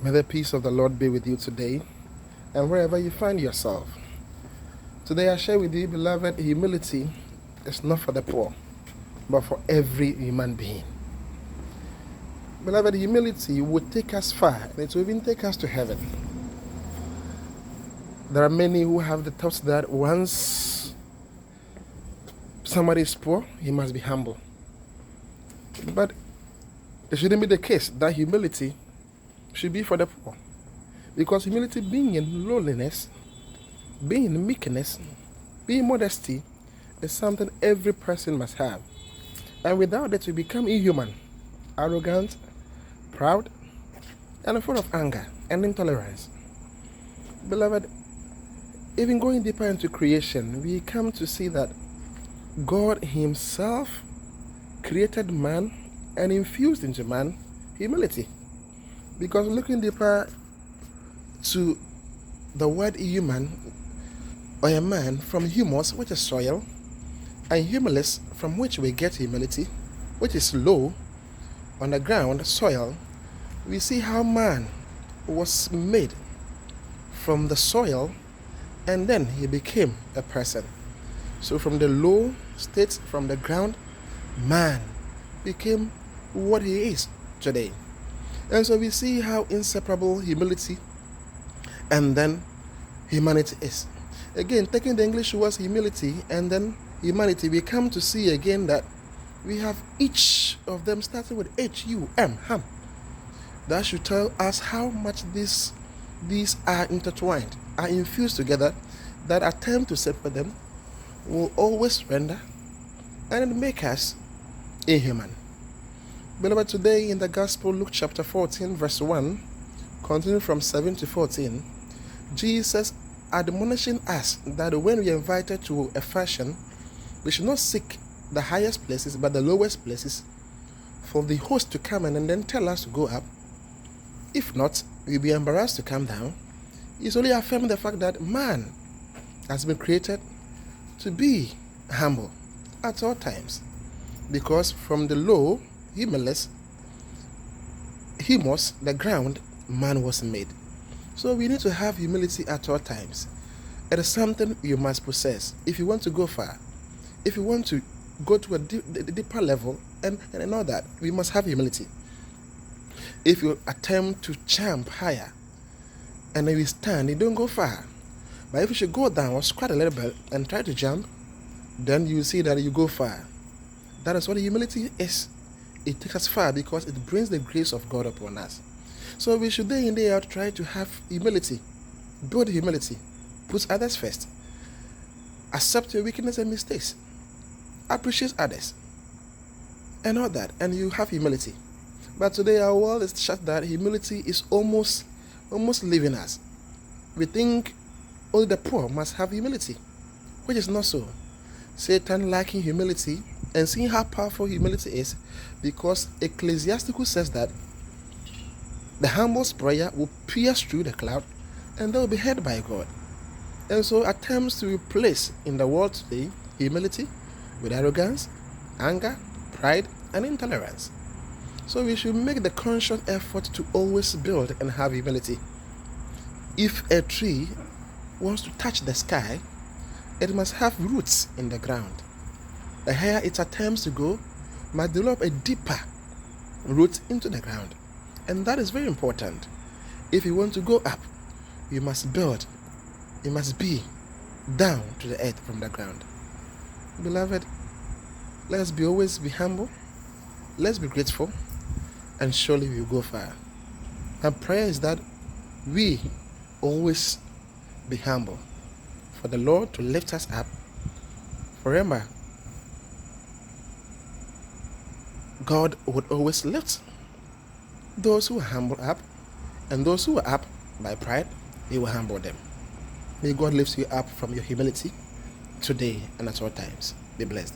May the peace of the Lord be with you today and wherever you find yourself. Today I share with you, beloved, humility is not for the poor, but for every human being. Beloved, humility will take us far, and it will even take us to heaven. There are many who have the thoughts that once somebody is poor, he must be humble. But it shouldn't be the case that humility should be for the poor. Because humility, being in lowliness, being in meekness, being in modesty, is something every person must have. And without it, we become inhuman, arrogant, proud, and full of anger and intolerance. Beloved, even going deeper into creation, we come to see that God Himself created man and infused into man humility. Because looking deeper to the word human, or a man, from humus, which is soil, and humilis, from which we get humility, which is low, on the ground, soil, we see how man was made from the soil, and then he became a person. So from the low state, from the ground, man became what he is today. And so we see how inseparable humility and then humanity is. Again, taking the English words humility and then humanity, we come to see again that we have each of them starting with H-U-M, hum. That should tell us how much these are intertwined, are infused together, that attempt to separate them will always render and make us inhuman. Beloved, today in the Gospel, Luke chapter 14, verse 1, continuing from 7 to 14, Jesus admonishing us that when we are invited to a function, we should not seek the highest places, but the lowest places, for the host to come and then tell us to go up. If not, we'll be embarrassed to come down. He's only affirming the fact that man has been created to be humble at all times. Because from the low, humus, the ground, man was made. So we need to have humility at all times. It is something you must possess if you want to go far. If you want to go to a deeper level and all that, we must have humility. If you attempt to jump higher and then you stand, you don't go far. But if you should go down or squat a little bit and try to jump, then you see that you go far. That is what humility is. It takes us far because it brings the grace of God upon us. So we should day in, day out try to have humility, build humility, put others first, accept your weakness and mistakes, appreciate others, and all that, and you have humility. But today our world is shut that humility is almost leaving us. We think only the poor must have humility, which is not so. Satan lacking humility and seeing how powerful humility is, because Ecclesiasticus says that the humble's prayer will pierce through the cloud and they will be heard by God. And so attempts to replace in the world today humility with arrogance, anger, pride, and intolerance. So we should make the conscious effort to always build and have humility. If a tree wants to touch the sky, it must have roots in the ground. The higher it attempts to go, must develop a deeper root into the ground. And that is very important. If you want to go up, you must build. You must be down to the earth from the ground. Beloved, let's always be humble. Let's be grateful. And surely we will go far. My prayer is that we always be humble, for the Lord to lift us up. Remember, God would always lift those who are humble up, and those who are up by pride, He will humble them. May God lift you up from your humility today and at all times. Be blessed.